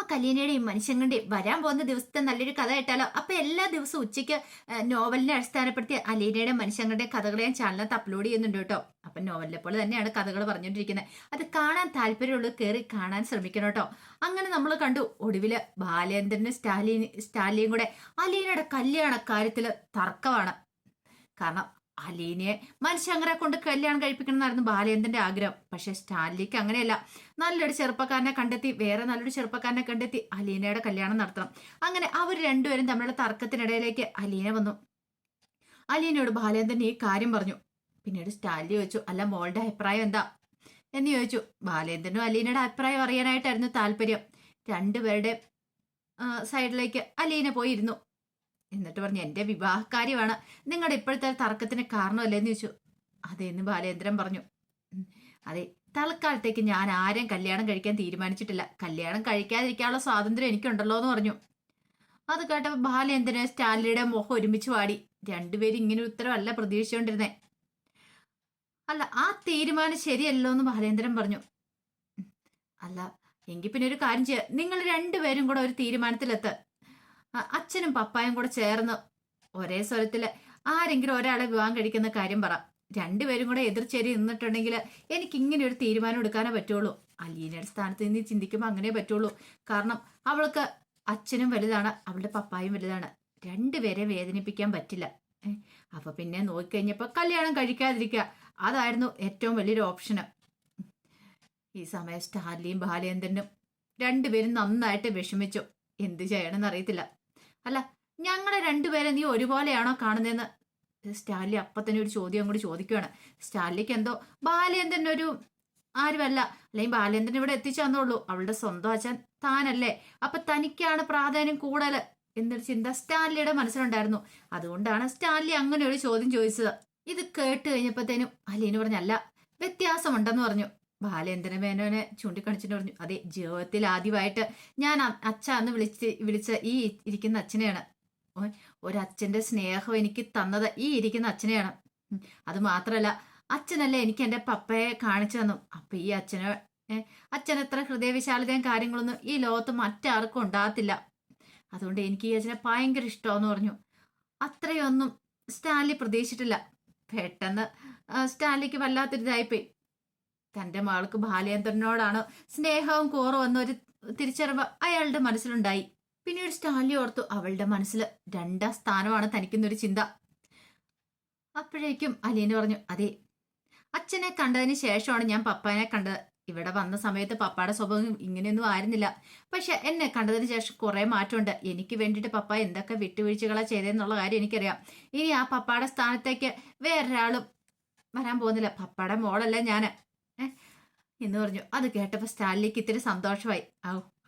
നമുക്ക് അലീനയുടെയും മനുഷ്യങ്ങളുടെയും വരാൻ പോകുന്ന ദിവസത്തെ നല്ലൊരു കഥ കേട്ടാലോ? അപ്പൊ എല്ലാ ദിവസവും ഉച്ചയ്ക്ക് നോവലിനെ അടിസ്ഥാനപ്പെടുത്തി അലീനയുടെ മനുഷ്യങ്ങളുടെ കഥകൾ ഞാൻ ചാനലിനകത്ത് അപ്ലോഡ് ചെയ്യുന്നുണ്ട് കേട്ടോ. അപ്പൊ നോവലിനെ പോലെ തന്നെയാണ് കഥകൾ പറഞ്ഞുകൊണ്ടിരിക്കുന്നത്. അത് കാണാൻ താല്പര്യമുള്ളത് കയറി കാണാൻ ശ്രമിക്കണം കേട്ടോ. അങ്ങനെ നമ്മൾ കണ്ടു ഒടുവില് ബാലേന്ദ്രനും സ്റ്റാലിയും കൂടെ അലീനയുടെ കല്യാണ കാര്യത്തില് തർക്കമാണ്. കാരണം അലീനയെ മനുഷ്യങ്ങനെ കൊണ്ട് കല്യാണം കഴിപ്പിക്കണം എന്നായിരുന്നു ബാലേന്ദ്രന്റെ ആഗ്രഹം. പക്ഷെ സ്റ്റാൻലിക്ക് അങ്ങനെയല്ല. നല്ലൊരു ചെറുപ്പക്കാരനെ കണ്ടെത്തി, വേറെ നല്ലൊരു ചെറുപ്പക്കാരനെ കണ്ടെത്തി അലീനയുടെ കല്യാണം നടത്തണം. അങ്ങനെ അവർ രണ്ടുപേരും തമ്മിലുള്ള തർക്കത്തിനിടയിലേക്ക് അലീന വന്നു. അലീനയോട് ബാലേന്ദ്രൻ ഈ കാര്യം പറഞ്ഞു. പിന്നീട് സ്റ്റാൻലി ചോദിച്ചു, അല്ല മോളുടെ അഭിപ്രായം എന്താ എന്ന് ചോദിച്ചു. ബാലേന്ദ്രനും അലീനയുടെ അഭിപ്രായം അറിയാനായിട്ടായിരുന്നു താല്പര്യം. രണ്ടുപേരുടെ സൈഡിലേക്ക് അലീന പോയിരുന്നു. എന്നിട്ട് പറഞ്ഞു, എന്റെ വിവാഹകാര്യമാണ് നിങ്ങളുടെ ഇപ്പോഴത്തെ തർക്കത്തിന് കാരണമല്ലേന്ന് ചോദിച്ചു. അതേന്ന് ബാലേന്ദ്രൻ പറഞ്ഞു. അതെ, തൽക്കാലത്തേക്ക് ഞാൻ ആരെയും കല്യാണം കഴിക്കാൻ തീരുമാനിച്ചിട്ടില്ല. കല്യാണം കഴിക്കാതിരിക്കാനുള്ള സ്വാതന്ത്ര്യം എനിക്കുണ്ടല്ലോ എന്ന് പറഞ്ഞു. അത് കേട്ടപ്പോൾ ബാലേന്ദ്രൻ സ്റ്റാൻലിയുടെ മുഖം ഒരുമിച്ച് വാടി. രണ്ടുപേരും ഇങ്ങനെ ഉത്തരവല്ല പ്രതീക്ഷിച്ചുകൊണ്ടിരുന്നേ. അല്ല, ആ തീരുമാനം ശരിയല്ലോ എന്ന് ബാലേന്ദ്രൻ പറഞ്ഞു. അല്ല എങ്കിൽ പിന്നെ ഒരു കാര്യം ചെയ്യാം, നിങ്ങൾ രണ്ടുപേരും കൂടെ ഒരു തീരുമാനത്തിലെത്ത്. അച്ഛനും പപ്പായും കൂടെ ചേർന്ന് ഒരേ സ്വരത്തില് ആരെങ്കിലും ഒരാളെ വിവാഹം കഴിക്കുന്ന കാര്യം പറ. രണ്ടുപേരും കൂടെ എതിർച്ചേരി നിന്നിട്ടുണ്ടെങ്കിൽ എനിക്ക് ഇങ്ങനെ ഒരു തീരുമാനം എടുക്കാനേ പറ്റുള്ളൂ. അലീനയുടെ സ്ഥാനത്ത് നിന്ന് ചിന്തിക്കുമ്പോൾ അങ്ങനെ പറ്റുള്ളൂ. കാരണം അവൾക്ക് അച്ഛനും വലുതാണ്, അവളുടെ പപ്പായും വലുതാണ്. രണ്ടുപേരെ വേദനിപ്പിക്കാൻ പറ്റില്ല. അപ്പൊ പിന്നെ നോക്കിക്കഴിഞ്ഞപ്പോ കല്യാണം കഴിക്കാതിരിക്കുക, അതായിരുന്നു ഏറ്റവും വലിയൊരു ഓപ്ഷന്. ഈ സമയം സ്റ്റാൻലിയും ബാലേന്ദ്രനും രണ്ടുപേരും നന്നായിട്ട് വിഷമിച്ചു. എന്ത് ചെയ്യണമെന്ന് അറിയത്തില്ല. അല്ല, ഞങ്ങളെ രണ്ടുപേരെ നീ ഒരുപോലെയാണോ കാണുന്നതെന്ന് സ്റ്റാൻലി അപ്പൊ തന്നെ ഒരു ചോദ്യം കൂടി ചോദിക്കുകയാണ്. സ്റ്റാൻലിക്ക് എന്തോ ബാലേന്ദ്രൻ ഒരു ആരുമല്ല, അല്ലെങ്കിൽ ബാലേന്ദ്രൻ ഇവിടെ എത്തിച്ചെന്നുള്ളൂ. അവളുടെ സ്വന്തം അച്ഛൻ താനല്ലേ, അപ്പൊ തനിക്കാണ് പ്രാധാന്യം കൂടുതൽ എന്നൊരു ചിന്ത സ്റ്റാൻലിയുടെ മനസ്സിലുണ്ടായിരുന്നു. അതുകൊണ്ടാണ് സ്റ്റാൻലി അങ്ങനെ ഒരു ചോദ്യം ചോദിച്ചത്. ഇത് കേട്ട് കഴിഞ്ഞപ്പോഴത്തേനും അലീന പറഞ്ഞല്ല, വ്യത്യാസമുണ്ടെന്ന് പറഞ്ഞു. ബാലേന്ദ്രൻ മേനോനെ ചൂണ്ടിക്കാണിച്ചിട്ട് പറഞ്ഞു, അതെ, ജീവിതത്തിൽ ആദ്യമായിട്ട് ഞാൻ അച്ഛ എന്ന് വിളിച്ച ഈ ഇരിക്കുന്ന അച്ഛനെയാണ്. ഒരച്ഛന്റെ സ്നേഹം എനിക്ക് തന്നത് ഈ ഇരിക്കുന്ന അച്ഛനെയാണ്. അത് മാത്രല്ല, അച്ഛനല്ലേ എനിക്ക് എന്റെ പപ്പയെ കാണിച്ചു തന്നു. അപ്പൊ ഈ അച്ഛൻ എത്ര ഹൃദയവിശാലതയും കാര്യങ്ങളൊന്നും ഈ ലോകത്ത് മറ്റാർക്കും ഉണ്ടാകത്തില്ല. അതുകൊണ്ട് എനിക്ക് ഈ അച്ഛനെ ഭയങ്കര ഇഷ്ടമെന്ന് പറഞ്ഞു. അത്രയൊന്നും സ്റ്റാൻലി പ്രതീക്ഷിച്ചിട്ടില്ല. പെട്ടെന്ന് സ്റ്റാൻലിക്ക് വല്ലാത്തൊരിതായിപ്പോയി. തന്റെ മകൾക്ക് ബാലേന്ദ്രനോടാണ് സ്നേഹവും കുറവെന്ന ഒരു തിരിച്ചറിവ് അയാളുടെ മനസ്സിലുണ്ടായി. പിന്നീട് സ്റ്റാൻലി ഓർത്തു, അവളുടെ മനസ്സിൽ രണ്ടാം സ്ഥാനമാണ് തനിക്കുന്നൊരു ചിന്ത. അപ്പോഴേക്കും അലീന പറഞ്ഞു, അതെ, അച്ഛനെ കണ്ടതിന് ശേഷമാണ് ഞാൻ പപ്പാനെ കണ്ടത്. ഇവിടെ വന്ന സമയത്ത് പപ്പയുടെ സ്വഭാവം ഇങ്ങനെയൊന്നും ആയിരുന്നില്ല. പക്ഷെ എന്നെ കണ്ടതിന് ശേഷം കുറെ മാറ്റമുണ്ട്. എനിക്ക് വേണ്ടിയിട്ട് പപ്പ എന്തൊക്കെ വിട്ടുവീഴ്ചകളാ ചെയ്തതെന്നുള്ള കാര്യം എനിക്കറിയാം. ഇനി ആ പപ്പയുടെ സ്ഥാനത്തേക്ക് വേറൊരാളും വരാൻ പോകുന്നില്ല. പപ്പയുടെ മോളല്ലേ ഞാന് എന്ന് പറഞ്ഞു. അത് കേട്ടപ്പോ സ്റ്റാൻലിക്ക് ഇത്തിരി സന്തോഷമായി.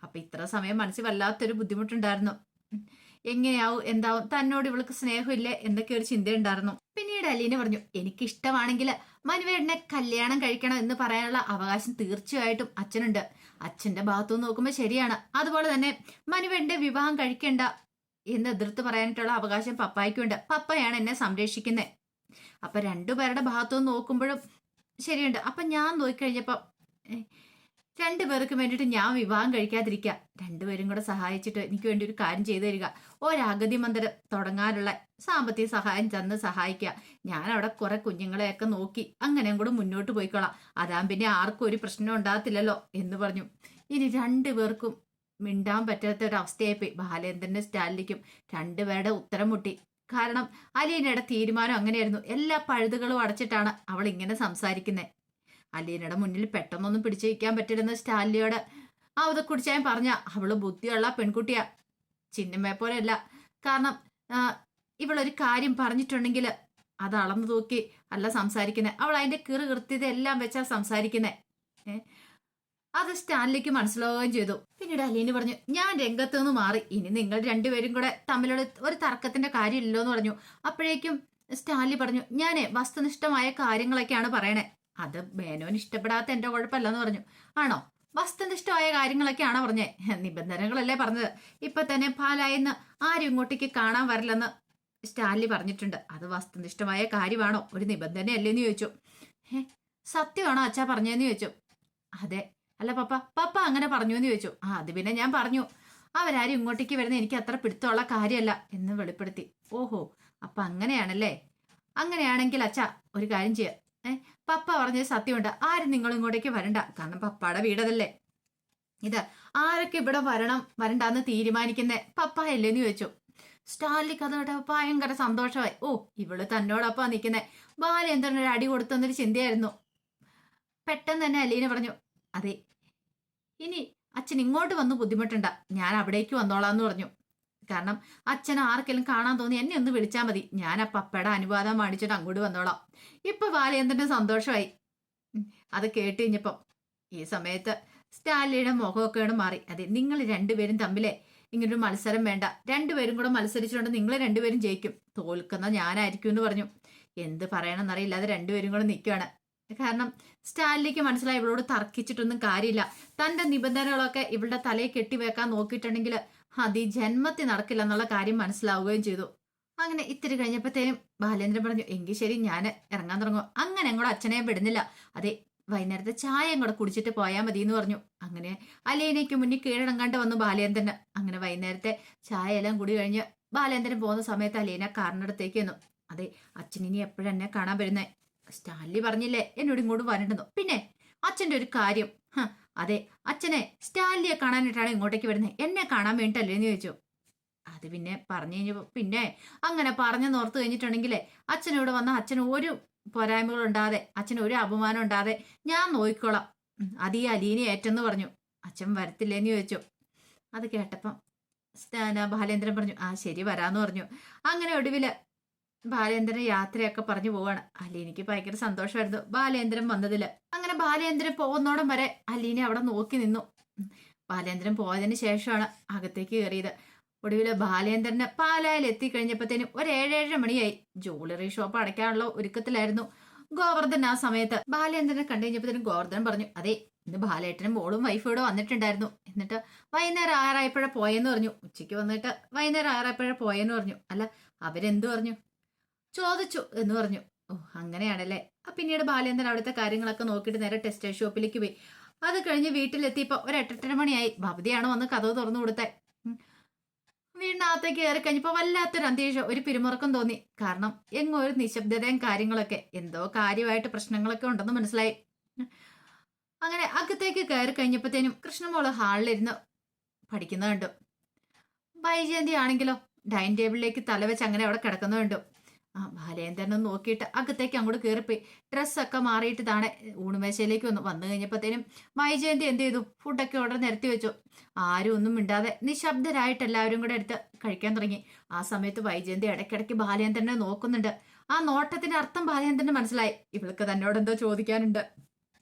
അപ്പൊ ഇത്ര സമയം മനസ്സിൽ വല്ലാത്തൊരു ബുദ്ധിമുട്ടുണ്ടായിരുന്നു. എങ്ങനെയാവും, എന്താവും, തന്നോട് ഇവൾക്ക് സ്നേഹമില്ലേ എന്നൊക്കെ ഒരു ചിന്തയുണ്ടായിരുന്നു. പിന്നീട് അലീന പറഞ്ഞു, എനിക്കിഷ്ടമാണെങ്കിൽ മനുവേടനെ കല്യാണം കഴിക്കണം എന്ന് പറയാനുള്ള അവകാശം തീർച്ചയായിട്ടും അച്ഛനുണ്ട്. അച്ഛന്റെ ഭാഗത്തുനിന്ന് നോക്കുമ്പോൾ ശരിയാണ്. അതുപോലെ തന്നെ മനുവേടന്റെ വിവാഹം കഴിക്കേണ്ട എന്ന് എതിർത്ത് പറയാനായിട്ടുള്ള അവകാശം പപ്പായ്ക്കുണ്ട്. പപ്പയാണ് എന്നെ സംരക്ഷിക്കുന്നത്. അപ്പൊ രണ്ടുപേരുടെ ഭാഗത്തുനിന്ന് നോക്കുമ്പോഴും ശരിയുണ്ട്. അപ്പൊ ഞാൻ നോക്കിക്കഴിഞ്ഞപ്പോ രണ്ടുപേർക്കും വേണ്ടിയിട്ട് ഞാൻ വിവാഹം കഴിക്കാതിരിക്കുക, രണ്ടുപേരും കൂടെ സഹായിച്ചിട്ട് എനിക്ക് വേണ്ടി ഒരു കാര്യം ചെയ്തു തരിക, ഒരഗതി മന്ദിരം തുടങ്ങാനുള്ള സാമ്പത്തിക സഹായം തന്ന് സഹായിക്കുക. ഞാൻ അവിടെ കുറെ കുഞ്ഞുങ്ങളെയൊക്കെ നോക്കി അങ്ങനെയും കൂടെ മുന്നോട്ട് പോയിക്കോളാം. അതാ പിന്നെ ആർക്കും ഒരു പ്രശ്നം ഉണ്ടാകത്തില്ലല്ലോ എന്ന് പറഞ്ഞു. ഇനി രണ്ടുപേർക്കും മിണ്ടാൻ പറ്റാത്ത ഒരു അവസ്ഥയായിപ്പോയി. ബാലേന്ദ്രന്റെ സ്റ്റാൻലിക്കും രണ്ടുപേരുടെ ഉത്തരം മുട്ടി. കാരണം അലീനയുടെ തീരുമാനം അങ്ങനെയായിരുന്നു. എല്ലാ പഴുതുകളും അടച്ചിട്ടാണ് അവൾ ഇങ്ങനെ സംസാരിക്കുന്നത്. അലീനയുടെ മുന്നിൽ പെട്ടെന്നൊന്നും പിടിച്ചു വയ്ക്കാൻ പറ്റില്ലെന്ന് സ്റ്റാൻലിയോട് അവതക്കുറിച്ചാൻ പറഞ്ഞ, അവള് ബുദ്ധിയുള്ള പെൺകുട്ടിയാ, ചിന്നമ്മയെ പോലെയല്ല. കാരണം ഇവളൊരു കാര്യം പറഞ്ഞിട്ടുണ്ടെങ്കിൽ അത് അളന്നു തൂക്കി അല്ല സംസാരിക്കുന്നത്. അവൾ അതിന്റെ കൃത്യത എല്ലാം വെച്ചാ സംസാരിക്കുന്നേ. അത് സ്റ്റാൻലിക്ക് മനസ്സിലാവുകയും ചെയ്തു. പിന്നീട് അലീന പറഞ്ഞു, ഞാൻ രംഗത്ത് നിന്ന് മാറി. ഇനി നിങ്ങൾ രണ്ടുപേരും കൂടെ തമ്മിലുള്ള ഒരു തർക്കത്തിന്റെ കാര്യമില്ലല്ലോ എന്ന് പറഞ്ഞു. അപ്പോഴേക്കും സ്റ്റാൻലി പറഞ്ഞു, ഞാനേ വസ്തുനിഷ്ഠമായ കാര്യങ്ങളൊക്കെയാണ് പറയണേ. അത് മേനോന് ഇഷ്ടപ്പെടാത്ത എന്റെ കുഴപ്പമില്ലെന്ന് പറഞ്ഞു. ആണോ, വസ്തുനിഷ്ഠമായ കാര്യങ്ങളൊക്കെയാണോ പറഞ്ഞേ? നിബന്ധനകളല്ലേ പറഞ്ഞത്. ഇപ്പൊ തന്നെ പാലായിന്ന് ആരും ഇങ്ങോട്ടേക്ക് കാണാൻ വരില്ലെന്ന് സ്റ്റാൻലി പറഞ്ഞിട്ടുണ്ട്. അത് വസ്തുനിഷ്ഠമായ കാര്യമാണോ, ഒരു നിബന്ധനയല്ലേന്ന് ചോദിച്ചു. സത്യമാണോ അച്ഛാ പറഞ്ഞതെന്ന് ചോദിച്ചു. അതെ, അല്ല പപ്പ, പപ്പ അങ്ങനെ പറഞ്ഞു എന്ന് ചോദിച്ചു. ആ അത് പിന്നെ ഞാൻ പറഞ്ഞു, അവരാരും ഇങ്ങോട്ടേക്ക് വരുന്ന എനിക്ക് അത്ര പിടുത്തമുള്ള കാര്യമല്ല എന്ന് വെളിപ്പെടുത്തി. ഓഹോ, അപ്പൊ അങ്ങനെയാണല്ലേ. അങ്ങനെയാണെങ്കിൽ അച്ഛാ ഒരു കാര്യം ചെയ്യാം. പപ്പ പറഞ്ഞത് സത്യമുണ്ട്, ആരും നിങ്ങൾ ഇങ്ങോട്ടേക്ക് വരണ്ട. കാരണം പപ്പയുടെ വീടതല്ലേ ഇത്. ആരൊക്കെ ഇവിടെ വരണം വരണ്ടാന്ന് തീരുമാനിക്കുന്നേ പപ്പായല്ലേന്ന് ചോദിച്ചു. സ്റ്റാൻലിക്ക് അത് കേട്ട ഭയങ്കര സന്തോഷമായി. ഓ, ഇവള് തന്നോടൊപ്പാ നിൽക്കുന്നേ. ബാലേന്ദ്രൻ ഒരു അടി കൊടുത്തെന്നൊരു ചിന്തയായിരുന്നു. പെട്ടെന്ന് തന്നെ അലീന പറഞ്ഞു, അതെ ഇനി അച്ഛൻ ഇങ്ങോട്ട് വന്ന് ബുദ്ധിമുട്ടണ്ട, ഞാൻ അവിടേക്ക് വന്നോളാന്ന് പറഞ്ഞു. കാരണം അച്ഛൻ ആർക്കെങ്കിലും കാണാൻ തോന്നി എന്നെ ഒന്ന് വിളിച്ചാൽ മതി, ഞാൻ ആ പപ്പയുടെ അനുവാദം മേടിച്ചിട്ട് അങ്ങോട്ട് വന്നോളാം. ഇപ്പൊ ബാലേന്ദ്രന്റെ സന്തോഷമായി. അത് കേട്ട് കഴിഞ്ഞപ്പം ഈ സമയത്ത് സ്റ്റാലിയുടെ മുഖമൊക്കെ മാറി. അതെ, നിങ്ങൾ രണ്ടുപേരും തമ്മിലെ ഇങ്ങനൊരു മത്സരം വേണ്ട, രണ്ടുപേരും കൂടെ മത്സരിച്ചുകൊണ്ട് നിങ്ങൾ രണ്ടുപേരും ജയിക്കും, തോൽക്കുന്ന ഞാനായിരിക്കും എന്ന് പറഞ്ഞു. എന്ത് പറയണമെന്നറിയില്ല, അത് രണ്ടുപേരും കൂടെ നിൽക്കുകയാണ്. കാരണം സ്റ്റാലിലേക്ക് മനസ്സിലായി ഇവളോട് തർക്കിച്ചിട്ടൊന്നും കാര്യമില്ല. തന്റെ നിബന്ധനകളൊക്കെ ഇവളുടെ തലയെ കെട്ടിവെക്കാൻ നോക്കിയിട്ടുണ്ടെങ്കിൽ അത് ഈ ജന്മത്തിൽ നടക്കില്ല എന്നുള്ള കാര്യം മനസ്സിലാവുകയും ചെയ്തു. അങ്ങനെ ഇത്തിരി കഴിഞ്ഞപ്പോഴത്തേനും ബാലേന്ദ്രൻ പറഞ്ഞു, എങ്കിൽ ശരി ഞാൻ ഇറങ്ങാൻ തുടങ്ങും. അങ്ങനെ അങ്ങോട്ട് അച്ഛനെ വിടുന്നില്ല. അതെ, വൈകുന്നേരത്തെ ചായയും കൂടെ കുടിച്ചിട്ട് പോയാൽ മതി എന്ന് പറഞ്ഞു. അങ്ങനെ അലീനയ്ക്ക് മുന്നിൽ കീഴടങ്ങാണ്ട് വന്നു ബാലേന്ദ്രന്. അങ്ങനെ വൈകുന്നേരത്തെ ചായ എല്ലാം കൂടി കഴിഞ്ഞ് ബാലേന്ദ്രൻ പോകുന്ന സമയത്ത് അലീന കാറിനടുത്തേക്ക് വന്നു. അതെ, അച്ഛൻ ഇനി എപ്പോഴും എന്നെ കാണാൻ വരുന്നേ. സ്റ്റാൻലി പറഞ്ഞില്ലേ എന്നോട് ഇങ്ങോട്ട് വരണ്ടെന്നു. പിന്നെ അച്ഛന്റെ ഒരു കാര്യം, അതെ അച്ഛനെ സ്റ്റാൻലിയെ കാണാനായിട്ടാണ് ഇങ്ങോട്ടേക്ക് വരുന്നത്, എന്നെ കാണാൻ വേണ്ടിട്ടല്ലേ എന്ന് ചോദിച്ചു. അത് പിന്നെ പറഞ്ഞു കഴിഞ്ഞപ്പോ പിന്നെ അങ്ങനെ പറഞ്ഞു നോർത്ത് കഴിഞ്ഞിട്ടുണ്ടെങ്കിലേ അച്ഛനിവിടെ വന്ന അച്ഛന് ഒരു പോരായ്മകൾ ഉണ്ടാതെ, അച്ഛന് ഒരു അപമാനം ഉണ്ടാതെ ഞാൻ നോക്കിക്കോളാം. അത് ഈ അലീന ഏറ്റെന്ന് പറഞ്ഞു. അച്ഛൻ വരത്തില്ലേന്ന് ചോദിച്ചു. അത് കേട്ടപ്പം ബാലേന്ദ്രൻ പറഞ്ഞു, ആ ശരി വരാന്ന് പറഞ്ഞു. അങ്ങനെ ഒടുവില് ബാലേന്ദ്രൻ യാത്രയൊക്കെ പറഞ്ഞു പോവാണ്. അലീനയ്ക്ക് ഭയങ്കര സന്തോഷമായിരുന്നു ബാലേന്ദ്രൻ വന്നതില്. അങ്ങനെ ബാലേന്ദ്രൻ പോകുന്നോടം വരെ അലീന അവിടെ നോക്കി നിന്നു. ബാലേന്ദ്രൻ പോയതിന് ശേഷമാണ് അകത്തേക്ക് കയറിയത്. ഒടുവില് ബാലേന്ദ്രന് പാലായിൽ എത്തിക്കഴിഞ്ഞപ്പോഴത്തേനും ഒരു 7-7:30 മണിയായി. ജ്വല്ലറി ഷോപ്പ് അടയ്ക്കാനുള്ള ഒരുക്കത്തിലായിരുന്നു ഗോവർദ്ധൻ. ആ സമയത്ത് ബാലേന്ദ്രനെ കണ്ടു കഴിഞ്ഞപ്പോഴത്തേനും ഗോവർദ്ധൻ പറഞ്ഞു, അതെ ഇന്ന് ബാലേട്ടനും മോളും വൈഫും ഇവിടെ വന്നിട്ടുണ്ടായിരുന്നു, എന്നിട്ട് വൈകുന്നേരം 6 പോയെന്ന് പറഞ്ഞു. ഉച്ചയ്ക്ക് വന്നിട്ട് വൈകുന്നേരം 6 പോയെന്ന് പറഞ്ഞു. അല്ല അവരെന്തു പറഞ്ഞു ചോദിച്ചു എന്ന് പറഞ്ഞു. ഓ അങ്ങനെയാണല്ലേ. പിന്നീട് ബാലേന്ദ്രൻ അവിടുത്തെ കാര്യങ്ങളൊക്കെ നോക്കിയിട്ട് നേരെ ടെക്സ്റ്റൈൽ ഷോപ്പിലേക്ക് പോയി. അത് കഴിഞ്ഞ് വീട്ടിലെത്തിയപ്പോ ഒരു 8-8:30 മണിയായി. ഭവതിയാണ് വന്ന് കഥവ് തുറന്നു കൊടുത്തേ. വീടിനകത്തേക്ക് കയറി കഴിഞ്ഞപ്പോ വല്ലാത്തൊരു അന്തരീക്ഷം, ഒരു പിരിമുറക്കം തോന്നി. കാരണം എങ്ങോ ഒരു നിശബ്ദതയും കാര്യങ്ങളൊക്കെ, എന്തോ കാര്യമായിട്ട് പ്രശ്നങ്ങളൊക്കെ ഉണ്ടെന്ന് മനസ്സിലായി. അങ്ങനെ അകത്തേക്ക് കയറി കഴിഞ്ഞപ്പോഴത്തേനും കൃഷ്ണമോള് ഹാളിലിരുന്ന് പഠിക്കുന്നത് കണ്ടു. വൈജയന്തി ആണെങ്കിലോ ഡൈനിങ് ടേബിളിലേക്ക് തലവെച്ച് അങ്ങനെ അവിടെ കിടക്കുന്നത് കണ്ടു. ബാലേന്ദ്രനെ നോക്കിയിട്ട് അകത്തേക്ക് അങ്ങോട്ട് കയറിപ്പോയി. ഡ്രസ്സൊക്കെ മാറിയിട്ട് താണെ ഊണുമേശയിലേക്ക് വന്നു കഴിഞ്ഞപ്പോഴത്തേനും വൈജയന്തി എന്ത് ചെയ്തു, ഫുഡൊക്കെ ഓർഡർ നിരത്തി വെച്ചു. ആരും ഒന്നും മിണ്ടാതെ നിശബ്ദരായിട്ട് എല്ലാവരും കൂടെ എടുത്ത് കഴിക്കാൻ തുടങ്ങി. ആ സമയത്ത് വൈജയന്തി ഇടയ്ക്കിടയ്ക്ക് ബാലേന്ദ്രനെ നോക്കുന്നുണ്ട്. ആ നോട്ടത്തിന്റെ അർത്ഥം ബാലേന്ദ്രന് മനസ്സിലായി. ഇവൾക്ക് തന്നോട് എന്തോ ചോദിക്കാനുണ്ട്,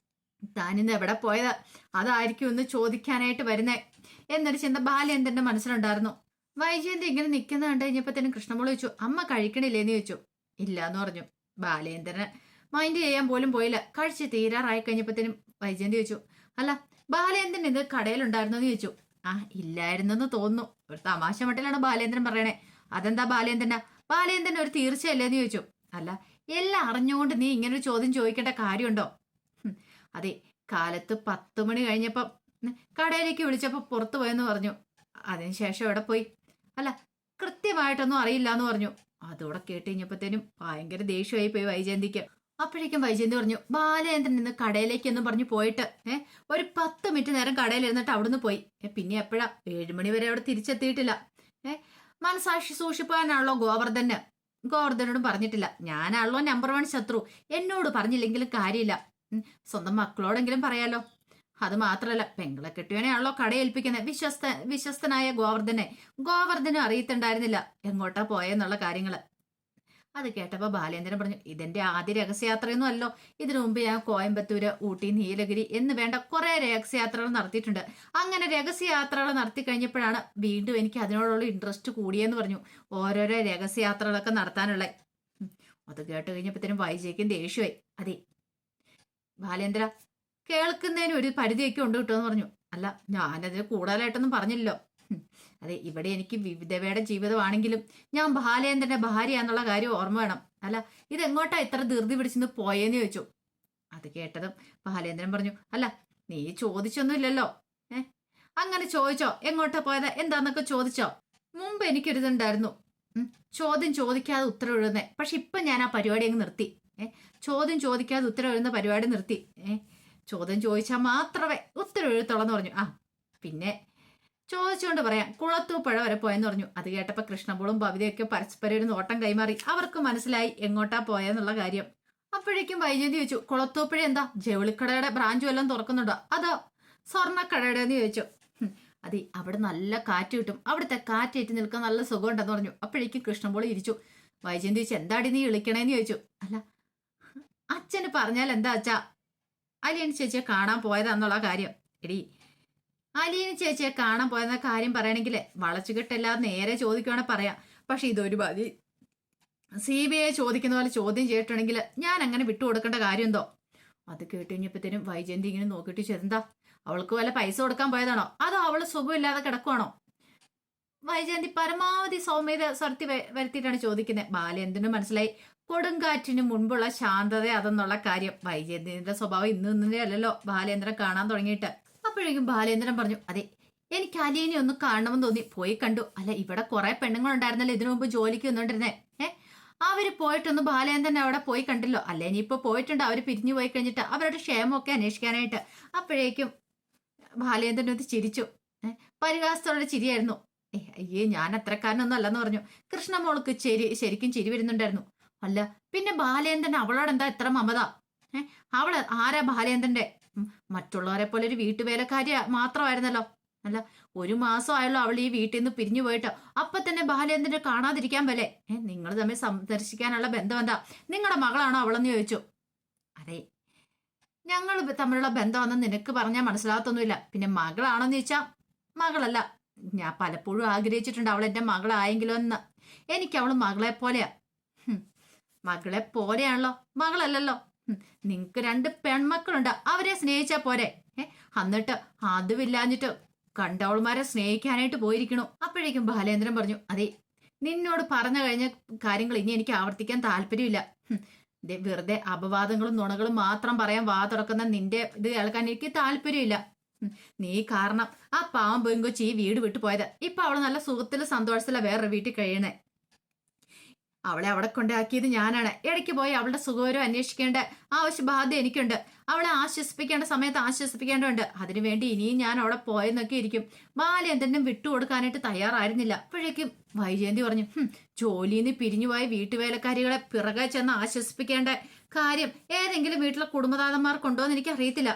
താനിന്ന് എവിടെ പോയത്, അതായിരിക്കും ഒന്ന് ചോദിക്കാനായിട്ട് വരുന്നേ എന്നൊരു ചിന്ത ബാലേന്ദ്രന്റെ മനസ്സിലുണ്ടായിരുന്നു. വൈജയന്തി ഇങ്ങനെ നിൽക്കുന്ന കണ്ടു കഴിഞ്ഞപ്പോഴത്തേനും കൃഷ്ണമോള് ചോദിച്ചു, അമ്മ കഴിക്കണില്ലേന്ന് ചോദിച്ചു. ഇല്ല എന്ന് പറഞ്ഞു. ബാലേന്ദ്രന് മൈൻഡ് ചെയ്യാൻ പോലും പോയില്ല. കഴിച്ച് തീരാറായി കഴിഞ്ഞപ്പോഴത്തേനും വൈജയന്തി ചോദിച്ചു, അല്ല ബാലേന്ദ്രൻ ഇത് കടയിലുണ്ടായിരുന്നോ എന്ന് ചോദിച്ചു. ആ ഇല്ലായിരുന്നെന്ന് തോന്നുന്നു. ഒരു തമാശ മട്ടിലാണ് ബാലേന്ദ്രൻ പറയണേ. അതെന്താ ബാലേന്ദ്രൻ ഒരു തീർച്ചയല്ലേന്ന് ചോദിച്ചു. അല്ല എല്ലാം അറിഞ്ഞുകൊണ്ട് നീ ഇങ്ങനൊരു ചോദ്യം ചോദിക്കേണ്ട കാര്യമുണ്ടോ? അതെ, കാലത്ത് 10 മണി കഴിഞ്ഞപ്പോ കടയിലേക്ക് വിളിച്ചപ്പോ പുറത്തു പോയെന്ന് പറഞ്ഞു. അതിനുശേഷം എവിടെ പോയി? അല്ല കൃത്യമായിട്ടൊന്നും അറിയില്ല എന്ന് പറഞ്ഞു. അതോടെ കേട്ട് കഴിഞ്ഞപ്പോഴത്തേനും ഭയങ്കര ദേഷ്യമായി പോയി വൈജയന്തിക്ക്. അപ്പോഴേക്കും വൈജയന്തി പറഞ്ഞു, ബാലേന്ദ്രൻ ഇന്ന് കടയിലേക്കൊന്നും പറഞ്ഞു പോയിട്ട് ഒരു 10 മിനിറ്റ് നേരം കടയിലിരുന്നിട്ട് അവിടുന്ന് പോയി. പിന്നെ എപ്പോഴാ 7 മണി വരെ അവിടെ തിരിച്ചെത്തിയിട്ടില്ല. മനസാക്ഷി സൂക്ഷിപ്പാനാണല്ലോ ഗോവർദ്ധനോടും പറഞ്ഞിട്ടില്ല. ഞാനാണല്ലോ നമ്പർ 1 ശത്രു, എന്നോട് പറഞ്ഞില്ലെങ്കിലും കാര്യമില്ല. സ്വന്തം മക്കളോടെങ്കിലും പറയാലോ. അത് മാത്രല്ല പെങ്ങളെ കെട്ടിയവനെയാണല്ലോ കടയേൽപ്പിക്കുന്നത്. വിശ്വസ്തനായ ഗോവർദ്ധനെ അറിയത്തുണ്ടായിരുന്നില്ല എങ്ങോട്ടാ പോയെന്നുള്ള കാര്യങ്ങള്. അത് കേട്ടപ്പോ ബാലേന്ദ്രൻ പറഞ്ഞു, ഇതെന്റെ ആദ്യ രഹസ്യയാത്രയൊന്നും അല്ലോ. ഇതിനു മുമ്പ് ഞാൻ കോയമ്പത്തൂര്, ഊട്ടി, നീലഗിരി എന്ന് വേണ്ട കുറെ രഹസ്യയാത്രകൾ നടത്തിയിട്ടുണ്ട്. അങ്ങനെ രഹസ്യയാത്രകൾ നടത്തി കഴിഞ്ഞപ്പോഴാണ് വീണ്ടും എനിക്ക് അതിനോടുള്ള ഇൻട്രസ്റ്റ് കൂടിയെന്ന് പറഞ്ഞു. ഓരോരോ രഹസ്യയാത്രകളൊക്കെ നടത്താനുള്ള. അത് കേട്ട് കഴിഞ്ഞപ്പോഴത്തേനും വൈജയ്ക്കും ദേഷ്യമായി. അതെ ബാലേന്ദ്ര, കേൾക്കുന്നതിന് ഒരു പരിധിയൊക്കെ ഉണ്ട് കിട്ടുമെന്ന് പറഞ്ഞു. അല്ല ഞാനതിന് കൂടുതലായിട്ടൊന്നും പറഞ്ഞില്ലല്ലോ. അതെ ഇവിടെ എനിക്ക് വിവിധവയുടെ ജീവിതമാണെങ്കിലും ഞാൻ ബാലേന്ദ്രന്റെ ഭാര്യയാന്നുള്ള കാര്യം ഓർമ്മ വേണം. അല്ല ഇതെങ്ങോട്ടാ ഇത്ര ധൃതി പിടിച്ചെന്ന് പോയെന്ന് ചോദിച്ചു. അത് കേട്ടതും ബാലേന്ദ്രൻ പറഞ്ഞു, അല്ല നീ ചോദിച്ചൊന്നുമില്ലല്ലോ. ഏ അങ്ങനെ ചോദിച്ചോ? എങ്ങോട്ടാ പോയത് എന്താന്നൊക്കെ ചോദിച്ചോ? മുമ്പ് എനിക്കൊരിതുണ്ടായിരുന്നു. ഉം, ചോദ്യം ചോദിക്കാതെ ഉത്തരം എഴുതുന്നേ. പക്ഷെ ഇപ്പൊ ഞാൻ ആ പരിപാടി അങ്ങ് നിർത്തി. ഏ ചോദ്യം ചോദിക്കാതെ ഉത്തരം എഴുതുന്ന പരിപാടി നിർത്തി. ചോദ്യം ചോദിച്ചാൽ മാത്രമേ ഉത്തരം എഴുത്തുള്ളെന്ന് പറഞ്ഞു. ആ പിന്നെ ചോദിച്ചുകൊണ്ട് പറയാം, കുളത്തൂപ്പുഴ വരെ പോയെന്ന് പറഞ്ഞു. അത് കേട്ടപ്പോ കൃഷ്ണപോളും ഭവിതയൊക്കെ പരസ്പരം ഒരു നോട്ടം കൈമാറി. അവർക്ക് മനസ്സിലായി എങ്ങോട്ടാ പോയെന്നുള്ള കാര്യം. അപ്പോഴേക്കും വൈജയന്തി ചോദിച്ചു, കുളത്തൂപ്പുഴ എന്താ ജൗളിക്കടയുടെ ബ്രാഞ്ച് വല്ലതും തുറക്കുന്നുണ്ടോ അതോ സ്വർണ്ണക്കടയുടെ എന്ന് ചോദിച്ചു. അതെ, അവിടെ നല്ല കാറ്റ് കിട്ടും, അവിടുത്തെ കാറ്റേറ്റ് നിൽക്കാൻ നല്ല സുഖമുണ്ടെന്ന് പറഞ്ഞു. അപ്പോഴേക്കും കൃഷ്ണപോൾ ഇരിച്ചു. വൈജയന്തി ചോദിച്ചു, എന്താടി നീ വിളിക്കണേന്ന് ചോദിച്ചു. അല്ല, അച്ഛന് പറഞ്ഞാൽ എന്താ അച്ഛാ, അലിയൻ ചേച്ചിയെ കാണാൻ പോയതാന്നുള്ള കാര്യം. എടി, അലിയൻ ചേച്ചിയെ കാണാൻ പോയെന്ന കാര്യം പറയണമെങ്കിൽ വളച്ചുകെട്ടല്ലാതെ നേരെ ചോദിക്കുവാണെങ്കിൽ പറയാം. പക്ഷെ ഇതൊരു മതി, CBI ചോദിക്കുന്ന പോലെ ചോദ്യം ചെയ്തിട്ടുണ്ടെങ്കിൽ ഞാൻ അങ്ങനെ വിട്ടുകൊടുക്കേണ്ട കാര്യം എന്തോ. അത് കേട്ട് കഴിഞ്ഞപ്പോഴത്തേനും വൈജയന്തി ഇങ്ങനെ നോക്കിയിട്ട് ചെന്താ, അവൾക്ക് വല്ല പൈസ കൊടുക്കാൻ പോയതാണോ അതോ അവള് സുഖമില്ലാതെ കിടക്കുവാണോ? വൈജയന്തി പരമാവധി സൗമ്യത സർത്തി വരുത്തിയിട്ടാണ് ചോദിക്കുന്നത്. ബാലേന്ദ്രന് മനസ്സിലായി കൊടുങ്കാറ്റിന് മുൻപുള്ള ശാന്തത അതെന്നുള്ള കാര്യം. വൈജയന്തിന്റെ സ്വഭാവം ഇന്നേ അല്ലല്ലോ ബാലേന്ദ്രൻ കാണാൻ തുടങ്ങിയിട്ട്. അപ്പോഴേക്കും ബാലേന്ദ്രൻ പറഞ്ഞു, അതെ, എനിക്ക് അലിയനെ ഒന്ന് കാണണമെന്ന് തോന്നി, പോയി കണ്ടു. അല്ല, ഇവിടെ കുറെ പെണ്ണുങ്ങളുണ്ടായിരുന്നല്ലോ ഇതിനു മുമ്പ് ജോലിക്ക് വന്നോണ്ടിരുന്നേ. അവര് പോയിട്ടൊന്ന് ബാലേന്ദ്രൻ അവിടെ പോയി കണ്ടല്ലോ. അല്ലെ ഇനിയിപ്പോ പോയിട്ടുണ്ട്, അവര് പിരിഞ്ഞു പോയി കഴിഞ്ഞിട്ട് അവരുടെ ക്ഷേമമൊക്കെ അന്വേഷിക്കാനായിട്ട്. അപ്പോഴേക്കും ബാലേന്ദ്രൻ ഒന്ന് ചിരിച്ചു. പരിഹാസത്തോടെ ചിരിയായിരുന്നു. അയ്യേ, ഞാൻ അത്രക്കാരനൊന്നും അല്ലെന്ന് പറഞ്ഞു. കൃഷ്ണമോൾക്ക് ശരിക്കും ചിരി വരുന്നുണ്ടായിരുന്നു. അല്ല പിന്നെ ബാലേന്ദ്രൻ അവളോട് എന്താ ഇത്ര മമത? അവള് ആരാ ബാലേന്ദ്രന്റെ? മറ്റുള്ളവരെ പോലെ ഒരു വീട്ടുവേലക്കാരി മാത്രമായിരുന്നല്ലോ. അല്ല, 1 മാസം ആയല്ലോ അവൾ ഈ വീട്ടിൽ നിന്ന് പിരിഞ്ഞു പോയിട്ട്. അപ്പൊ തന്നെ ബാലേന്ദ്രനെ കാണാതിരിക്കാൻ പോലെ. നിങ്ങൾ തമ്മിൽ സന്ദർശിക്കാനുള്ള ബന്ധം എന്താ? നിങ്ങളുടെ മകളാണോ അവളെന്ന് ചോദിച്ചു. അതെ, ഞങ്ങൾ തമ്മിലുള്ള ബന്ധമാണെന്ന് നിനക്ക് പറഞ്ഞാൽ മനസ്സിലാകത്തൊന്നുമില്ല. പിന്നെ മകളാണെന്ന് ചോദിച്ചാ മകളല്ല. ഞാൻ പലപ്പോഴും ആഗ്രഹിച്ചിട്ടുണ്ട് അവൾ എന്റെ മകളായെങ്കിലോ എന്ന്. എനിക്ക് അവള് മകളെ പോലെയാ. മകളെ പോലെയാണല്ലോ, മകളല്ലല്ലോ. നിങ്ങക്ക് 2 പെൺമക്കളുണ്ട്, അവരെ സ്നേഹിച്ചാ പോരെ. എന്നിട്ട് അതുമില്ലാഞ്ഞിട്ട് കണ്ടവൾമാരെ സ്നേഹിക്കാനായിട്ട് പോയിരിക്കണു. അപ്പോഴേക്കും ബാലേന്ദ്രൻ പറഞ്ഞു, അതെ, നിന്നോട് പറഞ്ഞു കഴിഞ്ഞ കാര്യങ്ങൾ ഇനി എനിക്ക് ആവർത്തിക്കാൻ താല്പര്യമില്ല. വെറുതെ അപവാദങ്ങളും നുണകളും മാത്രം പറയാൻ വാ തുറക്കുന്ന നിന്റെ ഇത് കേൾക്കാൻ എനിക്ക് താല്പര്യമില്ല. നീ കാരണം ആ പാവം പെങ്കൊച്ചി ഈ വീട് വിട്ടു പോയത്. ഇപ്പൊ അവള് നല്ല സുഖത്തിലും സന്തോഷത്തില വേറൊരു വീട്ടിൽ കഴിയണേ. അവളെ അവിടെ കൊണ്ടാക്കിയത് ഞാനാണ്. ഇടയ്ക്ക് പോയി അവളുടെ സുഖവരം അന്വേഷിക്കേണ്ട ബാധ്യത എനിക്കുണ്ട്. അവളെ ആശ്വസിപ്പിക്കേണ്ട സമയത്ത് ആശ്വസിപ്പിക്കേണ്ടതുണ്ട്. അതിനുവേണ്ടി ഇനിയും ഞാൻ അവിടെ പോയെന്നൊക്കെ ഇരിക്കും. ബാലേന്ദ്രനും വിട്ടുകൊടുക്കാനായിട്ട് തയ്യാറായിരുന്നില്ല. അപ്പോഴേക്കും വൈജയന്തി പറഞ്ഞു, ജോലിന്ന് പിരിഞ്ഞുപോയ വീട്ടുവേലക്കാരികളെ പിറകെ ചെന്ന് ആശ്വസിപ്പിക്കേണ്ട കാര്യം ഏതെങ്കിലും വീട്ടിലെ കുടുംബനാഥന്മാർക്കുണ്ടോ എന്ന് എനിക്ക് അറിയത്തില്ല.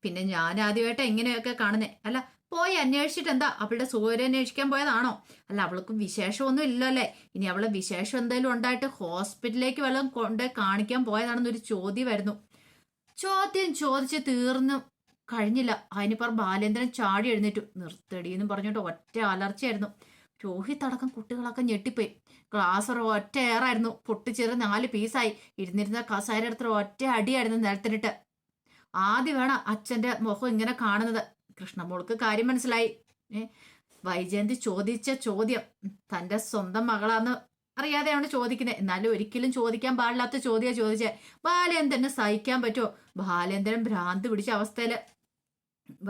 പിന്നെ ഞാൻ ആദ്യമായിട്ട് എങ്ങനെയൊക്കെ കാണുന്നേ. അല്ല, പോയി അന്വേഷിച്ചിട്ട് എന്താ? അവളുടെ സുഖവരം അന്വേഷിക്കാൻ പോയതാണോ? അല്ല, അവൾക്ക് വിശേഷമൊന്നും ഇല്ലല്ലേ? ഇനി അവളെ വിശേഷം എന്തെങ്കിലും ഉണ്ടായിട്ട് ഹോസ്പിറ്റലിലേക്ക് വല്ലതും കൊണ്ട് കാണിക്കാൻ പോയതാണെന്നൊരു ചോദ്യമായിരുന്നു. ചോദ്യം ചോദിച്ച് തീർന്നു കഴിഞ്ഞില്ല. അതിനിപ്പുറം ബാലേന്ദ്രൻ ചാടി എഴുന്നേറ്റു. നിർത്തടിയെന്നും പറഞ്ഞിട്ട് ഒറ്റ അലർച്ചയായിരുന്നു. രോഹിത് അടക്കം കുട്ടികളൊക്കെ ഞെട്ടിപ്പോയി. ക്ലാസ് ഒറ്റ ഏറായിരുന്നു. പൊട്ടിച്ചേറി 4 പീസായി. ഇരുന്നിരുന്ന കസേര എടുത്ത ഒറ്റ അടിയായിരുന്നു നിലത്തിനിട്ട്. ആദ്യം വേണം അച്ഛന്റെ മുഖം ഇങ്ങനെ കാണുന്നത്. കൃഷ്ണമോൾക്ക് കാര്യം മനസ്സിലായി. വൈജയന്തി ചോദിച്ച ചോദ്യം തന്റെ സ്വന്തം മകളാന്ന് അറിയാതെയാണ് ചോദിക്കുന്നത്. എന്നാലും ഒരിക്കലും ചോദിക്കാൻ പാടില്ലാത്ത ചോദ്യം ചോദിച്ചേ. ബാലേന്ദ്രന് സഹിക്കാൻ പറ്റുമോ? ബാലേന്ദ്രൻ ഭ്രാന്ത് പിടിച്ച അവസ്ഥയില്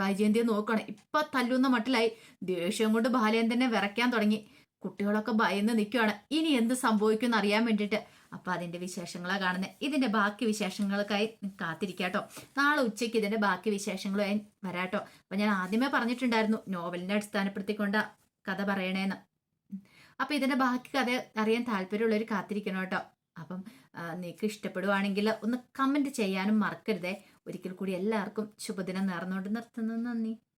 വൈജയന്തിയെ നോക്കണം. ഇപ്പൊ തല്ലുന്ന മട്ടിലായി. ദേഷ്യം കൊണ്ട് ബാലേന്ദ്രനെ വിറയ്ക്കാൻ തുടങ്ങി. കുട്ടികളൊക്കെ ഭയന്ന് നിൽക്കുവാണ്. ഇനി എന്ത് സംഭവിക്കും എന്ന് അറിയാൻ വേണ്ടിയിട്ട്. അപ്പൊ അതിന്റെ വിശേഷങ്ങളാണ് കാണുന്നത്. ഇതിന്റെ ബാക്കി വിശേഷങ്ങൾക്കായി കാത്തിരിക്കാട്ടോ. നാളെ ഉച്ചയ്ക്ക് ഇതിന്റെ ബാക്കി വിശേഷങ്ങളുമായി വരാട്ടോ. അപ്പൊ ഞാൻ ആദ്യമേ പറഞ്ഞിട്ടുണ്ടായിരുന്നു നോവലിനെ അടിസ്ഥാനപ്പെടുത്തിക്കൊണ്ട കഥ പറയണേന്ന്. അപ്പൊ ഇതിന്റെ ബാക്കി കഥ അറിയാൻ താല്പര്യമുള്ളവർ കാത്തിരിക്കണം കേട്ടോ. അപ്പം നിങ്ങൾക്ക് ഇഷ്ടപ്പെടുവാണെങ്കിൽ ഒന്ന് കമന്റ് ചെയ്യാനും മറക്കരുതേ. ഒരിക്കൽ കൂടി എല്ലാവർക്കും ശുഭദിനം നേർന്നുകൊണ്ട് നിർത്തുന്നു. നന്ദി.